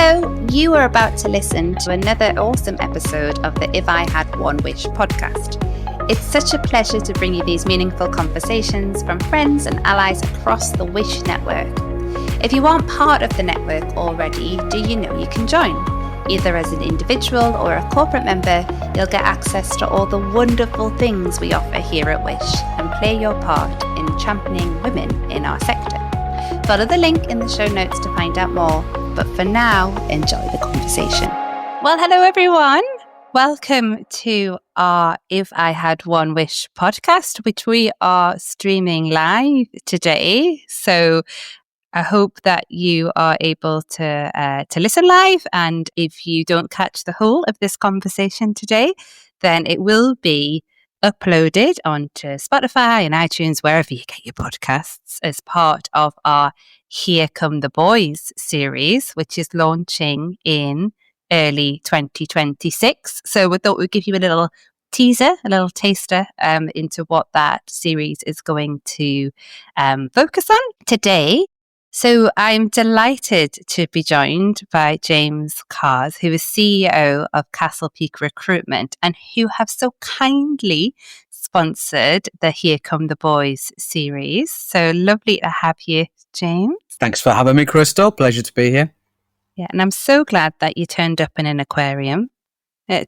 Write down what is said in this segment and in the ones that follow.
Hello, you are about to listen to another awesome episode of the If I Had One Wish podcast. It's such a pleasure to bring you these meaningful conversations from friends and allies across the Wish network. If you aren't part of the network already, do you know you can join? Either as an individual or a corporate member, you'll get access to all the wonderful things we offer here at Wish and play your part in championing women in our sector. Follow the link in the show notes to find out more, but for now, enjoy the conversation. Well, hello everyone. Welcome to our If I Had One Wish podcast, which we are streaming live today. So I hope that you are able to listen live. And if you don't catch the whole of this conversation today, then it will be uploaded onto Spotify and iTunes, wherever you get your podcasts, as part of our Here Come the Boys series, which is launching in early 2026. So we thought we'd give you a little teaser, a little taster into what that series is going to focus on today. So I'm delighted to be joined by James Cars, who is CEO of Castle Peak Recruitment and who have so kindly sponsored the Here Come the Boys series. So lovely to have you, James. Thanks for having me, Crystal. Pleasure to be here. Yeah, and I'm so glad that you turned up in an aquarium. And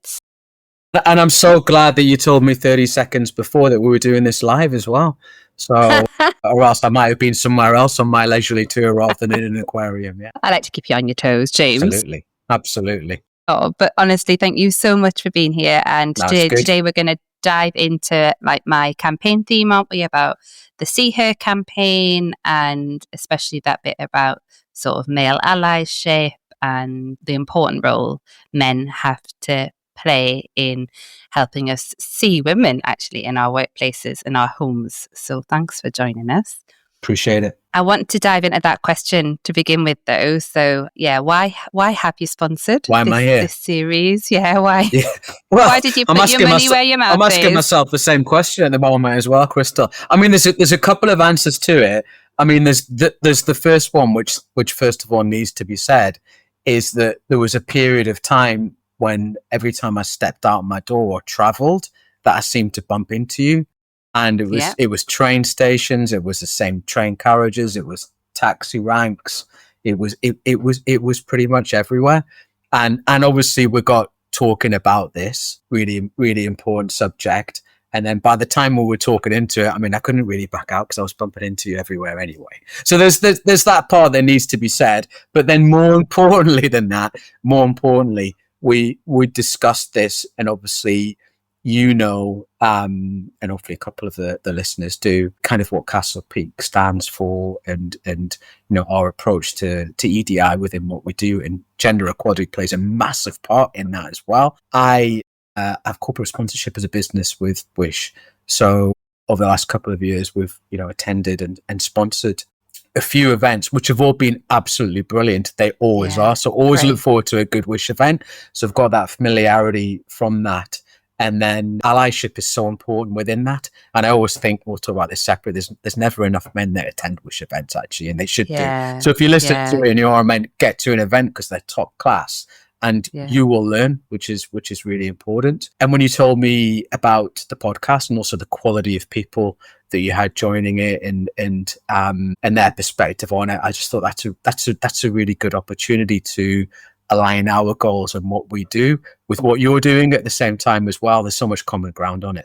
I'm so glad that you told me 30 seconds before that we were doing this live as well. So, or else I might have been somewhere else on my leisurely tour rather than in an aquarium. Yeah, I like to keep you on your toes, James. Absolutely. Oh, but honestly, thank you so much for being here. And today we're going to dive into my campaign theme, aren't we, about the See Her campaign, and especially that bit about sort of male allyship and the important role men have to play in helping us see women actually in our workplaces, in our homes. So thanks for joining us. Appreciate it. I want to dive into that question to begin with, though. So, yeah, why have you sponsored am I here? This series? Yeah, why? Yeah. Well, why did you put your money where your mouth is? I'm asking myself the same question at the moment as well, Crystal. I mean, there's a couple of answers to it. I mean, there's the first one, which first of all needs to be said, is that there was a period of time when every time I stepped out my door or travelled, that I seemed to bump into you. And it was train stations, it was the same train carriages, it was taxi ranks, it was pretty much everywhere. And obviously we got talking about this really, really important subject. And then by the time we were talking into it, I mean, I couldn't really back out because I was bumping into you everywhere anyway. So there's that part that needs to be said. But then more importantly, we discussed this, and obviously, and hopefully a couple of the listeners do, kind of what Castle Peak stands for, and our approach to EDI within what we do, and gender equality plays a massive part in that as well. I have corporate sponsorship as a business with Wish, so over the last couple of years, we've attended and sponsored a few events, which have all been absolutely brilliant. They always are. So always look forward to a good Wish event. So I've got that familiarity from that. And then allyship is so important within that. And I always think, we'll talk about this separately, there's never enough men that attend Wish events, actually, and they should do. So if you listen to it and you are a man, get to an event because they're top class. And you will learn, which is really important. And when you told me about the podcast and also the quality of people that you had joining it and their perspective on it, I just thought that's a really good opportunity to align our goals and what we do with what you're doing at the same time as well. There's so much common ground on it.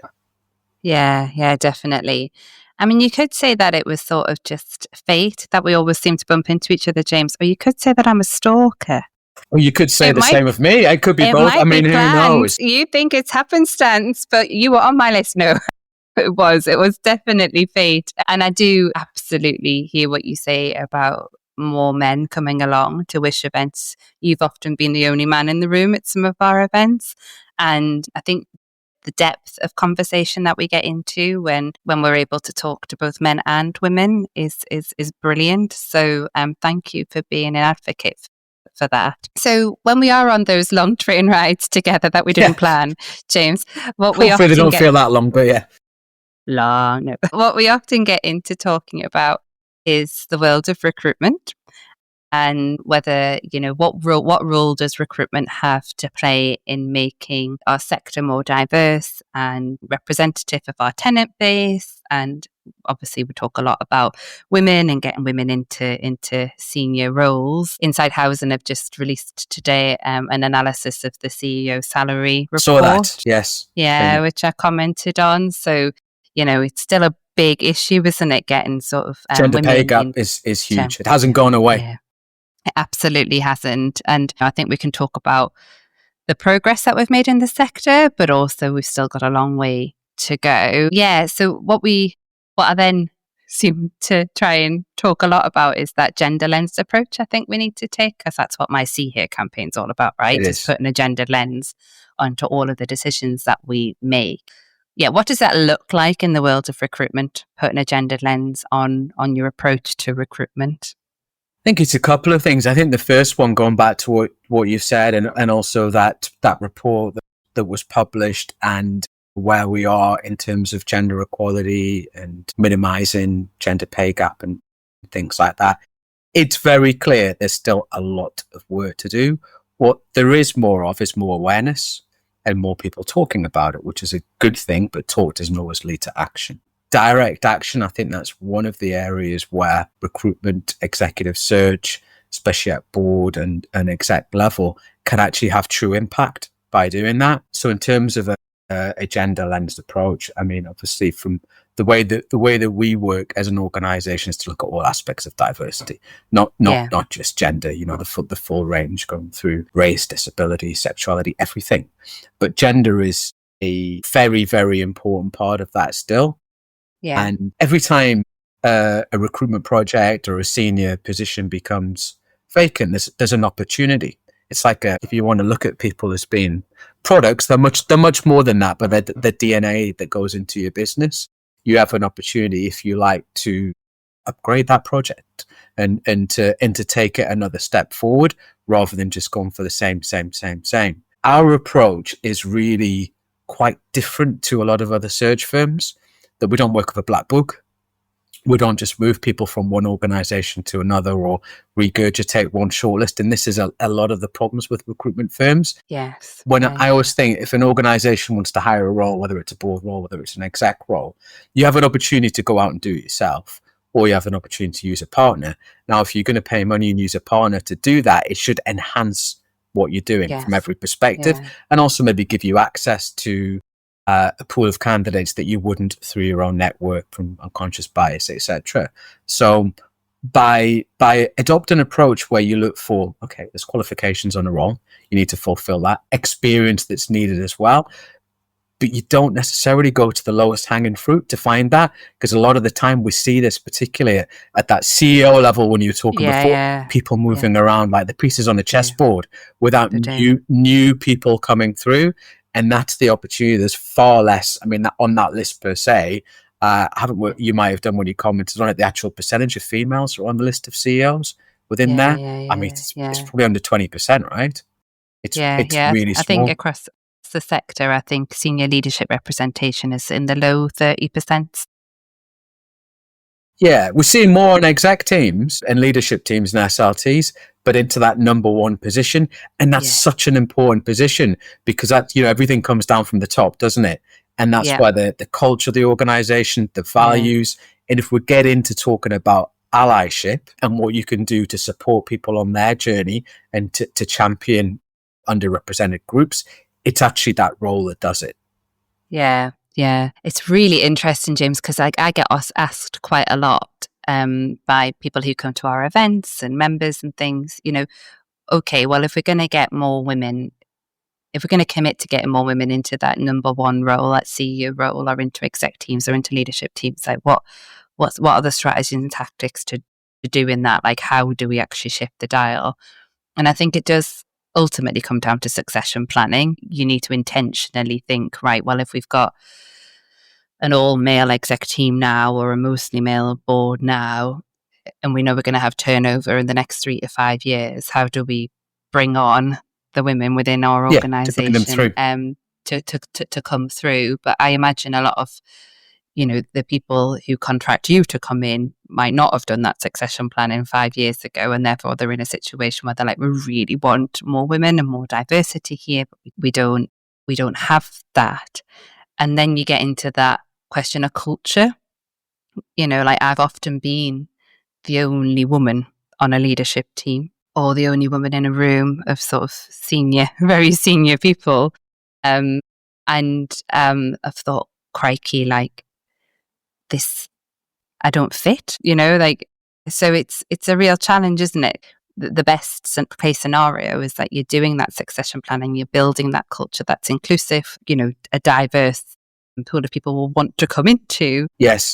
Yeah, definitely. I mean, you could say that it was sort of just fate that we always seem to bump into each other, James, or you could say that I'm a stalker. Well, you could say same of me. I could be both. I mean, who knows? You think it's happenstance, but you were on my list. No, it was definitely fate. And I do absolutely hear what you say about more men coming along to Wish events. You've often been the only man in the room at some of our events. And I think the depth of conversation that we get into when we're able to talk to both men and women is brilliant. So thank you for being an advocate for that. So when we are on those long train rides together that we didn't plan, James, hopefully they don't feel that long, but long. No. What we often get into talking about is the world of recruitment. and whether, what role does recruitment have to play in making our sector more diverse and representative of our tenant base. And obviously we talk a lot about women and getting women into senior roles. Inside Housing have just released today an analysis of the CEO salary report. Saw that, yes. Yeah, which I commented on. So, it's still a big issue, isn't it? Getting sort of gender pay gap is huge. It hasn't gone away. Yeah, it absolutely hasn't. And I think we can talk about the progress that we've made in the sector, but also we've still got a long way to go. Yeah. So what I then seem to try and talk a lot about is that gender lens approach I think we need to take, because that's what my See Here campaign's all about, right? It's putting a gender lens onto all of the decisions that we make. Yeah, what does that look like in the world of recruitment, putting a gendered lens on your approach to recruitment? I think it's a couple of things. I think the first one, going back to what you said, and also that report that was published and where we are in terms of gender equality and minimizing gender pay gap and things like that. It's very clear there's still a lot of work to do. What there is more of is more awareness and more people talking about it, which is a good thing, but talk doesn't always lead to action. Direct action, I think that's one of the areas where recruitment, executive search, especially at board and exec level, can actually have true impact by doing that. So in terms of a gender lensed approach, I mean, obviously from the way that we work as an organization is to look at all aspects of diversity, not just gender, the full range, going through race, disability, sexuality, everything. But gender is a very, very important part of that still. Yeah. And every time a recruitment project or a senior position becomes vacant, there's an opportunity. It's like if you want to look at people as being products, they're much more than that, but the DNA that goes into your business. You have an opportunity, if you like, to upgrade that project and to take it another step forward rather than just going for the same. Our approach is really quite different to a lot of other search firms, that we don't work with a black book. We don't just move people from one organization to another or regurgitate one shortlist. And this is a lot of the problems with recruitment firms. Yes. I always think if an organization wants to hire a role, whether it's a board role, whether it's an exec role, you have an opportunity to go out and do it yourself, or you have an opportunity to use a partner. Now, if you're going to pay money and use a partner to do that, it should enhance what you're doing from every perspective, and also maybe give you access to a pool of candidates that you wouldn't through your own network from unconscious bias, etc. So by adopting an approach where you look for, okay, there's qualifications on a role, you need to fulfill that, experience that's needed as well, but you don't necessarily go to the lowest hanging fruit to find that, because a lot of the time we see this, particularly at that CEO level, when you were talking before, people moving around like the pieces on a chessboard without new people coming through. And that's the opportunity. There's far less, I mean, on that list per se, you might have done when you commented on it, the actual percentage of females are on the list of CEOs within there. I mean, it's probably under 20%, right? It's really small. I think across the sector, I think senior leadership representation is in the low 30%. Yeah, we're seeing more on exec teams and leadership teams and SLTs, but into that number one position. And that's such an important position, because that, everything comes down from the top, doesn't it? And that's why the culture of the organization, the values. And if we get into talking about allyship and what you can do to support people on their journey and to champion underrepresented groups, it's actually that role that does it. Yeah. Yeah, it's really interesting, James, because I get asked quite a lot by people who come to our events and members and things, okay, well, if we're going to get more women, if we're going to commit to getting more women into that number one role, that CEO role, or into exec teams or into leadership teams, like what are the strategies and tactics to do in that? Like, how do we actually shift the dial? And I think it does ultimately come down to succession planning. You need to intentionally think, right, well, if we've got an all-male exec team now or a mostly male board now, and we know we're going to have turnover in the next 3 to 5 years, how do we bring on the women within our organisation to come through? But I imagine a lot of, the people who contract you to come in might not have done that succession planning 5 years ago, and therefore they're in a situation where they're like, we really want more women and more diversity here, but we don't have that. And then you get into that question of culture. Like I've often been the only woman on a leadership team, or the only woman in a room of sort of very senior people. And I've thought, crikey, like this, I don't fit, so it's a real challenge, isn't it? The best case scenario is that you're doing that succession planning, you're building that culture that's inclusive, a diverse pool of people will want to come into. Yes.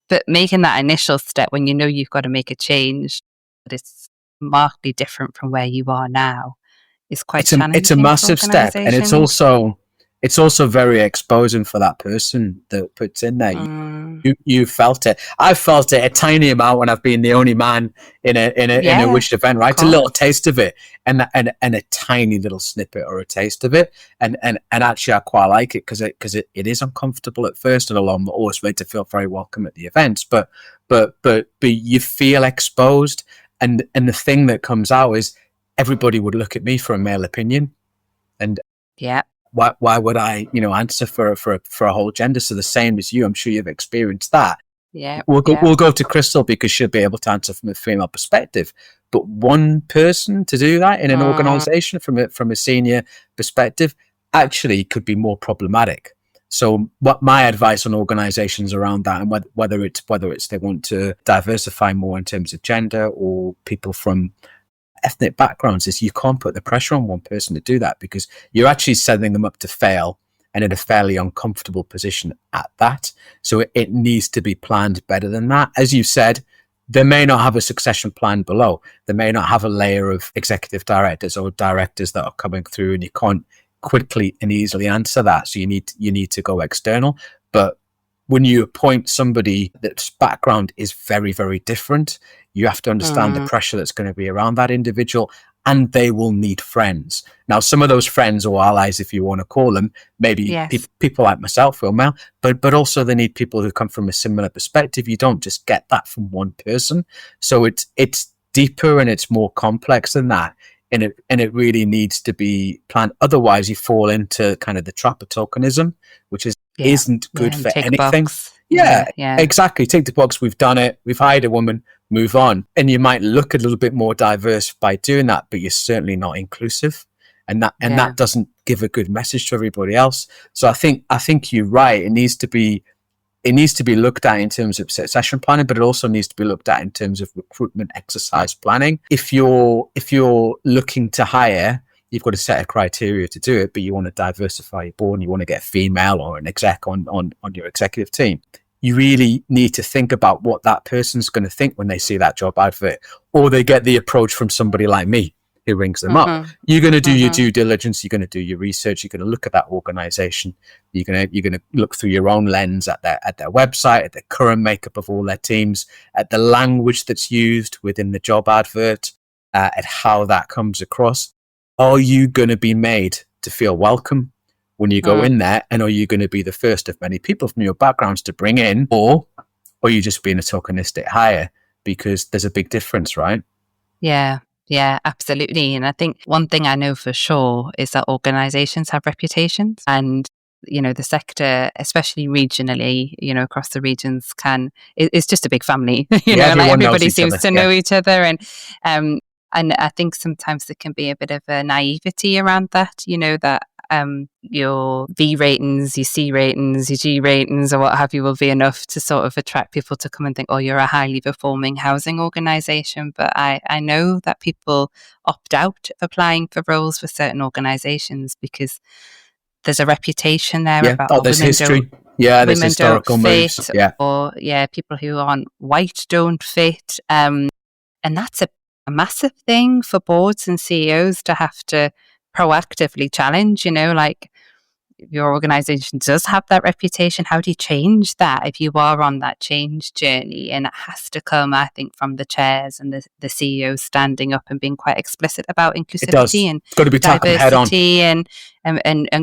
But making that initial step when you've got to make a change that is markedly different from where you are now is quite challenging. It's a massive step, and it's also very exposing for that person that puts in there. You felt it. I've felt it a tiny amount when I've been the only man in a wished event, right? A little taste of it, and a tiny little snippet or a taste of it, and actually I quite like it because it is uncomfortable at first, and I'm always made to feel very welcome at the events, but you feel exposed, and the thing that comes out is everybody would look at me for a male opinion, and why would I, answer for a whole gender? So the same as you, I'm sure you've experienced that. Yeah. We'll go to Crystal because she'll be able to answer from a female perspective. But one person to do that in an organisation from a senior perspective actually could be more problematic. So what my advice on organisations around that, and whether it's they want to diversify more in terms of gender or people from ethnic backgrounds, is you can't put the pressure on one person to do that, because you're actually setting them up to fail and in a fairly uncomfortable position at that. So it needs to be planned better than that. As you said, they may not have a succession plan below. They may not have a layer of executive directors or directors that are coming through, and you can't quickly and easily answer that. So you need to go external. But when you appoint somebody that's background is very, very different, you have to understand the pressure that's going to be around that individual, and they will need friends. Now, some of those friends, or allies, if you want to call them, maybe people like myself or Mel, but also they need people who come from a similar perspective. You don't just get that from one person. So it's deeper and it's more complex than that. And it really needs to be planned. Otherwise, you fall into kind of the trap of tokenism, which isn't good for anything. Yeah, exactly. Take the box. We've done it. We've hired a woman. Move on. And you might look a little bit more diverse by doing that, but you're certainly not inclusive, and that doesn't give a good message to everybody else. So I think you're right. It needs to be looked at in terms of succession planning, but it also needs to be looked at in terms of recruitment exercise planning. If you're looking to hire, you've got a set of criteria to do it, but you want to diversify your board and you want to get a female or an exec on your executive team. You really need to think about what that person's going to think when they see that job advert, or they get the approach from somebody like me who rings them up. You're going to do your due diligence. You're going to do your research. You're going to look at that organization. You're going to look through your own lens at their website, at the current makeup of all their teams, at the language that's used within the job advert, at how that comes across. Are you going to be made to feel welcome when you go in there? And are you going to be the first of many people from your backgrounds to bring in, or are you just being a tokenistic hire? Because there's a big difference, right? Yeah, absolutely. And I think one thing I know for sure is that organizations have reputations, and the sector, especially regionally, across the regions, it's just a big family. Like everybody seems to know each other, and I think sometimes there can be a bit of a naivety around that, that your B ratings, your C ratings, your G ratings, or what have you will be enough to sort of attract people to come and think, oh, you're a highly performing housing organisation. But I know that people opt out of applying for roles for certain organisations because there's a reputation there about there's history. There's historical moves. Or people who aren't white don't fit. And that's a massive thing for boards and CEOs to have to proactively challenge, like your organization does have that reputation. How do you change that if you are on that change journey? And it has to come, I think, from the chairs and the CEOs standing up and being quite explicit about inclusivity and it's got to be diversity and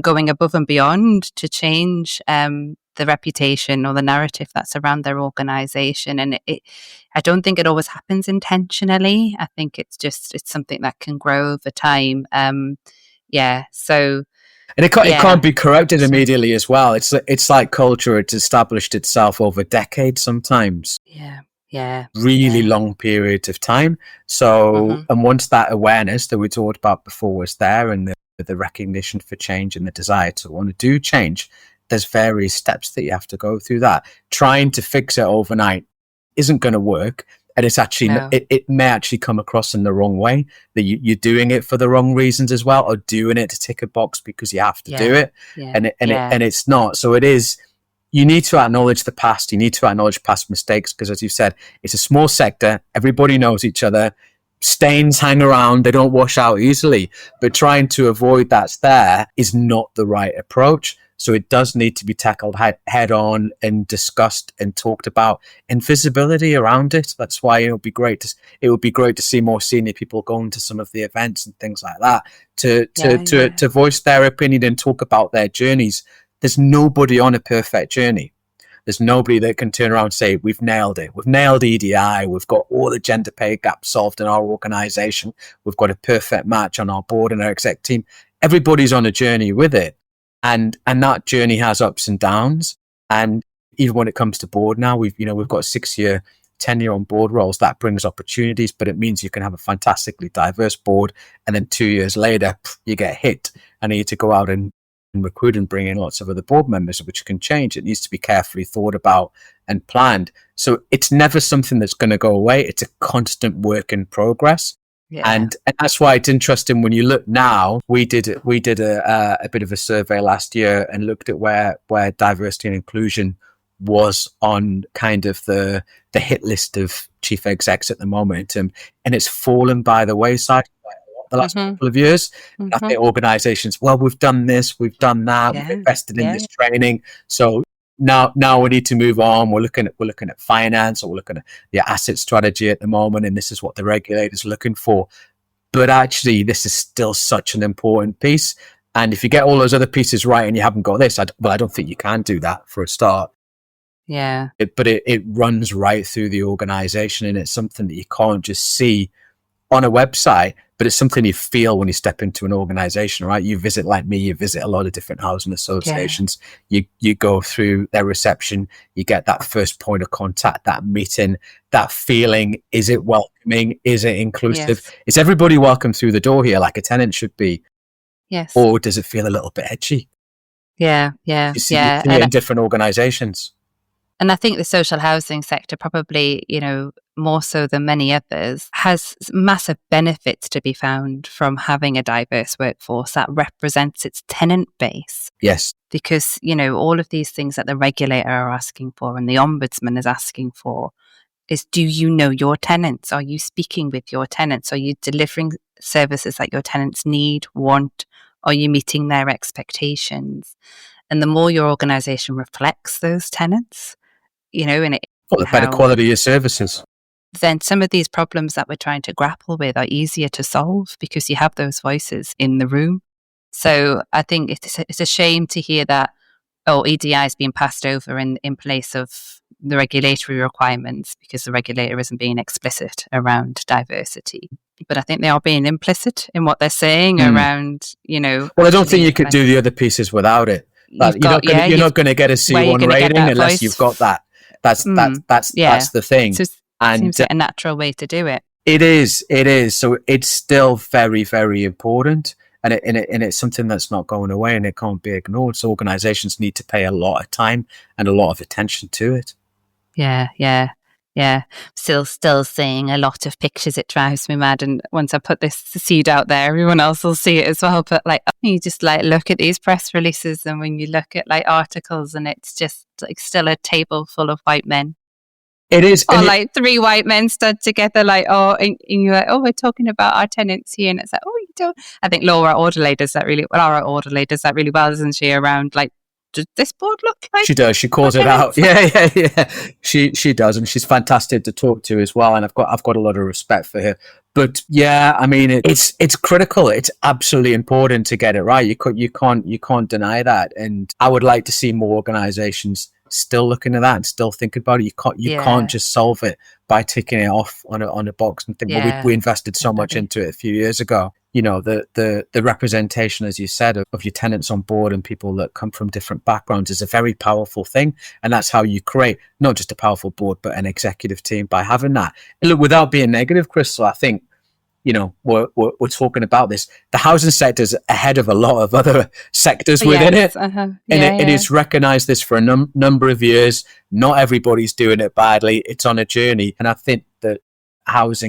going above and beyond to change the reputation or the narrative that's around their organization. And I don't think it always happens intentionally. I think it's something that can grow over time. So and it can't be corrected immediately as well. It's like culture. It's established itself over decades sometimes. Really long periods of time. So, and once that awareness that we talked about before was there, and the recognition for change and the desire to want to do change, there's various steps that you have to go through. That trying to fix it overnight isn't going to work. And it's actually, it may actually come across in the wrong way, that you're doing it for the wrong reasons as well, or doing it to tick a box because you have to do it. And it's not. So it is, you need to acknowledge the past. You need to acknowledge past mistakes, because as you said, it's a small sector. Everybody knows each other. Stains hang around. They don't wash out easily. But trying to avoid that's there is not the right approach. So it does need to be tackled head on and discussed and talked about, and visibility around it. That's why it would be great to see more senior people going to some of the events and things like that to voice their opinion and talk about their journeys. There's nobody on a perfect journey. There's nobody that can turn around and say, we've nailed it. We've nailed EDI. We've got all the gender pay gaps solved in our organization. We've got a perfect match on our board and our exec team. Everybody's on a journey with it. And that journey has ups and downs. And even when it comes to board now, we've got a 6-year tenure on board roles. That brings opportunities, but it means you can have a fantastically diverse board. And then 2 years later, you get hit and you need to go out and recruit and bring in lots of other board members, which can change. It needs to be carefully thought about and planned. So it's never something that's going to go away. It's a constant work in progress. And that's why it's interesting when you look now. We did a bit of a survey last year and looked at where diversity and inclusion was on kind of the hit list of chief execs at the moment, and it's fallen by the wayside the last couple of years. I think organizations, well, we've done this, we've done that, we've invested in this training, so now we need to move on. We're looking at finance, or we're looking at the asset strategy at the moment, and this is what the regulator's looking for. But actually, this is still such an important piece. And if you get all those other pieces right and you haven't got this, I don't think you can do that for a start. But it runs right through the organization, and it's something that you can't just see on a website, but it's something you feel when you step into an organization, right? You visit, like me, you visit a lot of different housing associations. You go through their reception, you get that first point of contact, that meeting, that feeling. Is it welcoming? Is it inclusive? Is everybody welcome through the door here like a tenant should be? Or does it feel a little bit edgy? You see it in different organizations. And I think the social housing sector, probably, more so than many others, has massive benefits to be found from having a diverse workforce that represents its tenant base. Yes. Because, all of these things that the regulator are asking for and the ombudsman is asking for is, do you know your tenants? Are you speaking with your tenants? Are you delivering services that your tenants need, want? Are you meeting their expectations? And the more your organisation reflects those tenants, the better quality of your services, then some of these problems that we're trying to grapple with are easier to solve because you have those voices in the room. So I think it's a shame to hear that, EDI is being passed over in place of the regulatory requirements because the regulator isn't being explicit around diversity. But I think they are being implicit in what they're saying around, Well, I don't think you could do the other pieces without it. You're not going to get a C1 rating unless you've got that. That's the thing. So it seems like a natural way to do it. It is. So it's still very, very important, and it's something that's not going away, and it can't be ignored. So organizations need to pay a lot of time and a lot of attention to it. Still seeing a lot of pictures. It drives me mad. And once I put this seed out there, everyone else will see it as well. But you just look at these press releases, and when you look at articles, and it's just still a table full of white men. It is, or 3 white men stood together, and you're like, we're talking about our tenants here, and it's like, you don't. I think Laura Audley does that really well, isn't she? Around does this board look like? She does. She calls it out. Yeah. She does, and she's fantastic to talk to as well. And I've got a lot of respect for her. But yeah, I mean, it's critical. It's absolutely important to get it right. You can't deny that. And I would like to see more organisations still looking at that and still thinking about it. You can't just solve it by ticking it off on a box and think, well, we invested so much into it a few years ago. You know, the representation, as you said, of your tenants on board and people that come from different backgrounds is a very powerful thing. And that's how you create not just a powerful board, but an executive team by having that. And look, without being negative, Crystal, I think, you know, we're talking about this. The housing sector is ahead of a lot of other sectors within it. And it is recognised this for a number of years. Not everybody's doing it badly. It's on a journey. And I think that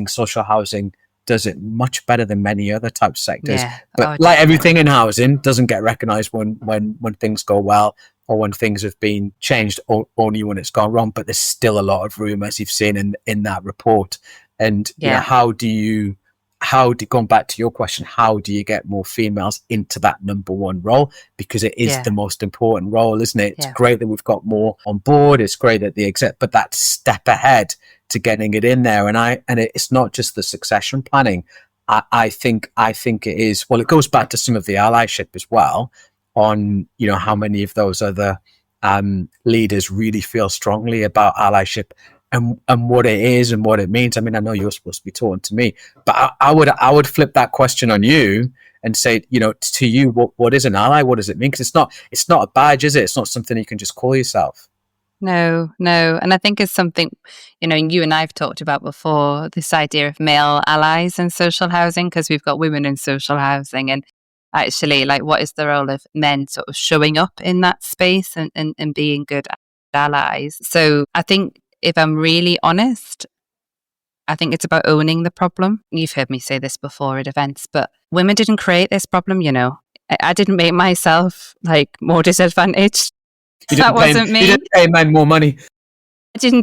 social housing, does it much better than many other type of sectors. But like everything in housing, doesn't get recognised when things go well or when things have been changed, or only when it's gone wrong. But there's still a lot of room, as you've seen in that report. And you know, going back to your question, how do you get more females into that number one role? Because it is the most important role, isn't it? It's great that we've got more on board. It's great that but that step ahead to getting it in there. And it's not just the succession planning. I think it is, well, it goes back to some of the allyship as well on, you know, how many of those other leaders really feel strongly about allyship and what it is and what it means. I mean, I know you're supposed to be talking to me, but I would flip that question on you and say, you know, to you, what is an ally? What does it mean? Because it's not a badge, is it? It's not something you can just call yourself. No. And I think it's something, you know, you and I've talked about before, this idea of male allies in social housing, because we've got women in social housing. And actually, like, what is the role of men sort of showing up in that space and being good allies? So I think, if I'm really honest, I think it's about owning the problem. You've heard me say this before at events, but women didn't create this problem, you know. I didn't make myself like more disadvantaged. That wasn't me. You didn't pay men more money. I didn't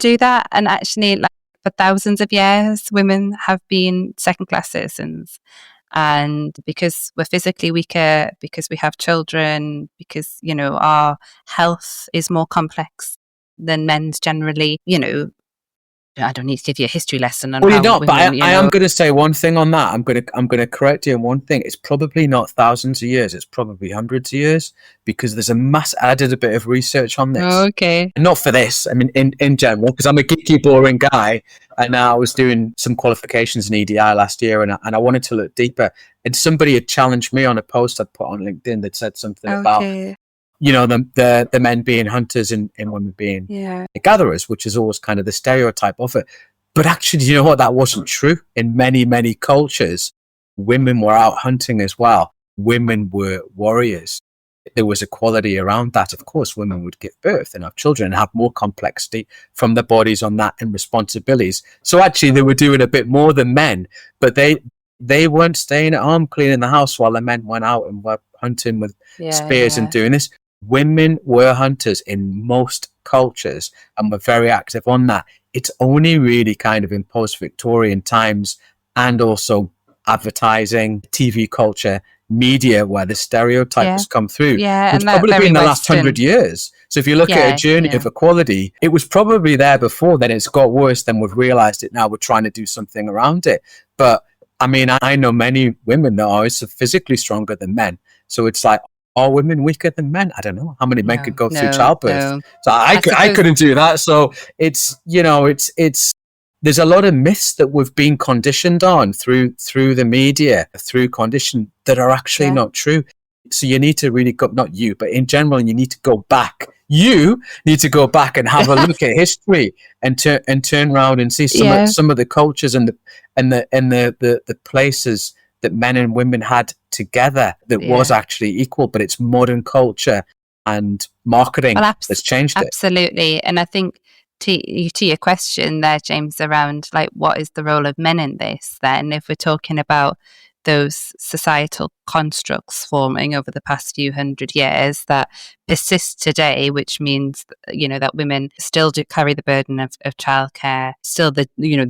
do that. And actually, like, for thousands of years, women have been second-class citizens. And because we're physically weaker, because we have children, because, you know, our health is more complex than men's generally, you know, I don't need to give you a history lesson on. Well, you're not, but I am going to say one thing on that. I'm going to correct you on one thing. It's probably not thousands of years. It's probably hundreds of years, because there's a mass. I did a bit of research on this. Oh, okay. Not for this. I mean, in general, because I'm a geeky, boring guy, and I was doing some qualifications in EDI last year, and I wanted to look deeper. And somebody had challenged me on a post I'd put on LinkedIn that said something about, you know, the men being hunters and women being gatherers, which is always kind of the stereotype of it. But actually, you know what? That wasn't true. In many, many cultures, women were out hunting as well. Women were warriors. There was equality around that. Of course, women would give birth and have children and have more complexity from their bodies on that and responsibilities. So actually, they were doing a bit more than men, but they weren't staying at home cleaning the house while the men went out and were hunting with spears and doing this. Women were hunters in most cultures and were very active on that. It's only really kind of in post-Victorian times and also advertising, TV culture, media, where the stereotype has come through. Yeah, it's probably been the last 100 years. So if you look at a journey of equality, it was probably there before, then it's got worse, then we've realised it now, we're trying to do something around it. But I mean, I know many women that are also physically stronger than men. So it's like, are women weaker than men? I don't know how many men could go through childbirth. So I couldn't do that. So it's, you know, it's there's a lot of myths that we've been conditioned on through the media, through condition, that are actually not true. So you need to really go, not you, but in general, you need to go back. You need to go back and have a look at history and turn around and see some of the cultures and the places that men and women had together that was actually equal, but it's modern culture and marketing that's changed it. Absolutely. And I think to your question there, James, around like, what is the role of men in this then, if we're talking about those societal constructs forming over the past few hundred years that persist today, which means, you know, that women still do carry the burden of childcare, still the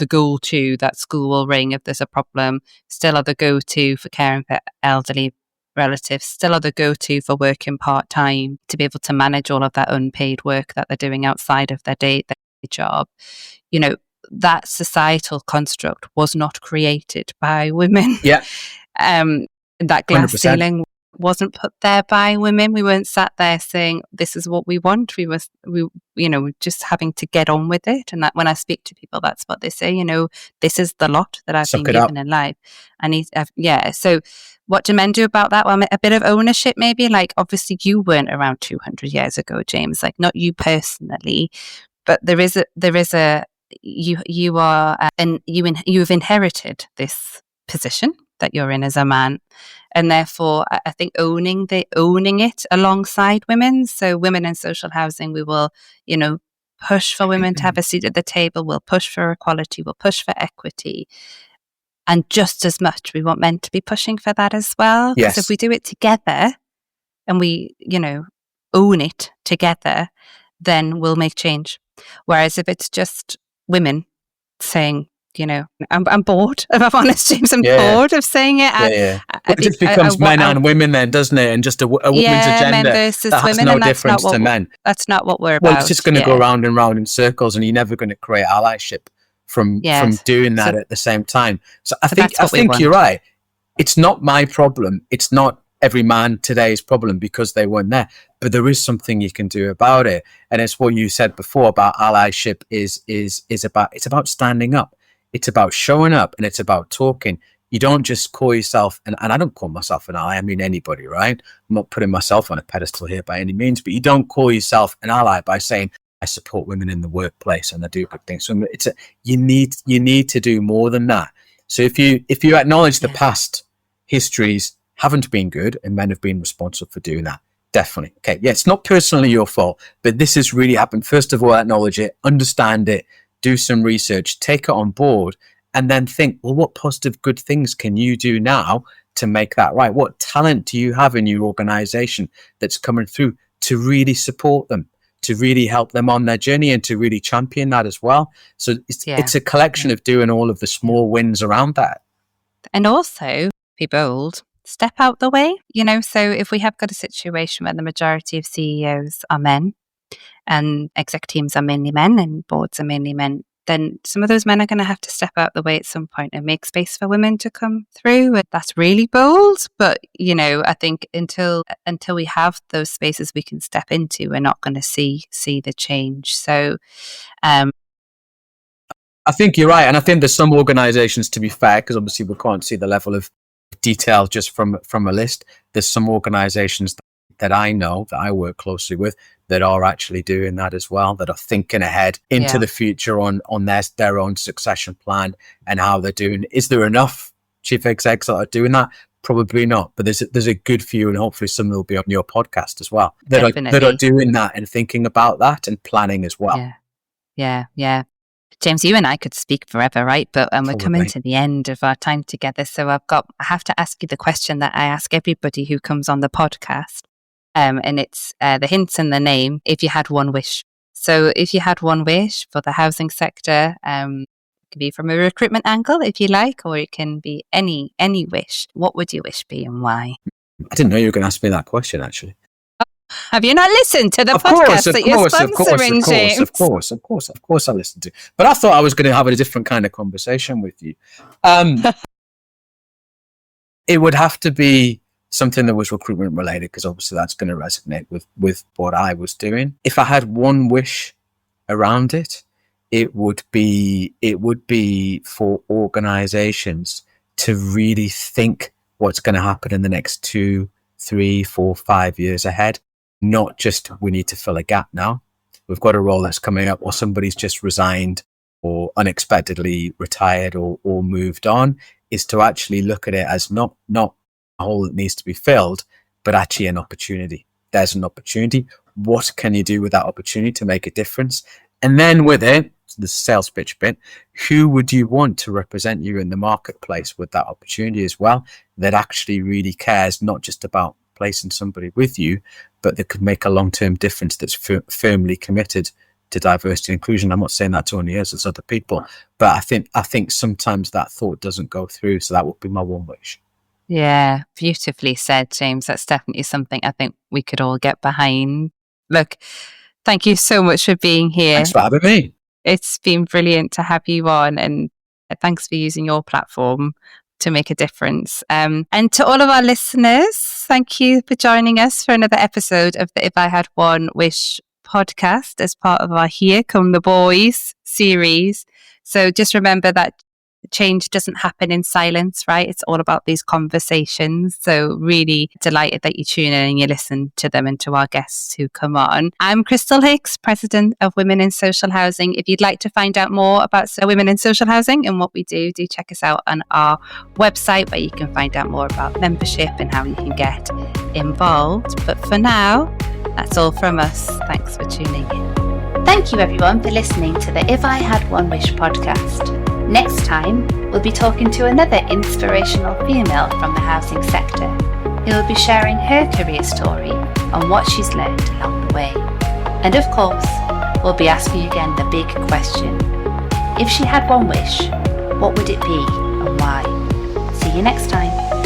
go-to that school will ring if there's a problem, still are the go-to for caring for elderly relatives still are the go-to for working part-time to be able to manage all of that unpaid work that they're doing outside of their day job. You know, that societal construct was not created by women. Yeah. That glass 100%. ceiling wasn't put there by women. We weren't sat there saying, this is what we want. We just having to get on with it. And that when I speak to people, that's what they say, this is the lot that I've been given in life. So what do men do about that? Well, a bit of ownership, maybe. Like, obviously you weren't around 200 years ago, James, like not you personally, but you've inherited this position that you're in as a man, and therefore I think owning it alongside women. So women in social housing, we will push for women to have a seat at the table, we'll push for equality, we'll push for equity, and just as much we want men to be pushing for that as well. Yes. Because if we do it together and we own it together, then we'll make change. Whereas if it's just women saying, I'm bored, if I'm honest, James. I'm bored of saying it. It just becomes men and women then, doesn't it? And just a woman's agenda versus that has women, no difference to men. That's not what we're about. Well, it's just going to go round and round in circles, and you're never going to create allyship from doing that at the same time. So I think you're right. It's not my problem. It's not every man today's problem because they weren't there. But there is something you can do about it. And it's what you said before about allyship is about standing up. It's about showing up, and it's about talking. You don't just call yourself, and I don't call myself an ally, I mean anybody, right? I'm not putting myself on a pedestal here by any means, but you don't call yourself an ally by saying, I support women in the workplace and I do good things. So you need to do more than that. So if you acknowledge the past histories haven't been good and men have been responsible for doing that, definitely. Okay, yeah, it's not personally your fault, but this has really happened. First of all, acknowledge it, understand it, do some research, take it on board, and then think, well, what positive good things can you do now to make that right? What talent do you have in your organization that's coming through to really support them, to really help them on their journey, and to really champion that as well? So it's a collection of doing all of the small wins around that. And also, be bold, step out the way, so if we have got a situation where the majority of CEOs are men, and exec teams are mainly men and boards are mainly men, then some of those men are going to have to step out the way at some point and make space for women to come through. And that's really bold, but I think until we have those spaces we can step into, we're not going to see the change. So I think you're right, and I think there's some organizations, to be fair, because obviously we can't see the level of detail just from a list. There's some organizations that I know, that I work closely with, that are actually doing that as well, that are thinking ahead into the future on their own succession plan and how they're doing. Is there enough chief execs that are doing that? Probably not, but there's a good few, and hopefully some will be on your podcast as well, that are doing that and thinking about that and planning as well. Yeah. James, you and I could speak forever, right? But we're coming to the end of our time together. So I have to ask you the question that I ask everybody who comes on the podcast. And it's the hints in the name, if you had one wish. So if you had one wish for the housing sector, it can be from a recruitment angle, if you like, or it can be any wish. What would your wish be and why? I didn't know you were going to ask me that question, actually. Have you not listened to the podcast that you're sponsoring, James? Of course I listened to. But I thought I was going to have a different kind of conversation with you. It would have to be something that was recruitment related, because obviously that's going to resonate with what I was doing. If I had one wish around it, it would be for organizations to really think what's going to happen in the next 2, 3, 4, 5 years ahead. Not just, we need to fill a gap now. We've got a role that's coming up, or somebody's just resigned or unexpectedly retired or moved on, is to actually look at it as not a hole that needs to be filled, but actually an opportunity. There's an opportunity. What can you do with that opportunity to make a difference? And then with it, the sales pitch bit, who would you want to represent you in the marketplace with that opportunity as well, that actually really cares, not just about placing somebody with you, but that could make a long-term difference, that's firmly committed to diversity and inclusion. I'm not saying that to only us, it's other people, but I think sometimes that thought doesn't go through. So that would be my one wish. Yeah, beautifully said, James. That's definitely something I think we could all get behind. Look, thank you so much for being here. Thanks for having me. It's been brilliant to have you on, and thanks for using your platform to make a difference. And to all of our listeners, thank you for joining us for another episode of the If I Had One Wish podcast as part of our Here Come the Boys series. So just remember that change doesn't happen in silence, right? It's all about these conversations. So really delighted that you tune in and you listen to them and to our guests who come on. I'm Crystal Hicks, President of Women in Social Housing. If you'd like to find out more about Women in Social Housing and what we do check us out on our website, where you can find out more about membership and how you can get involved. But for now, that's all from us. Thanks for tuning in. Thank you everyone for listening to the If I Had One Wish podcast. Next time, we'll be talking to another inspirational female from the housing sector who will be sharing her career story and what she's learned along the way. And of course, we'll be asking again the big question. If she had one wish, what would it be and why? See you next time.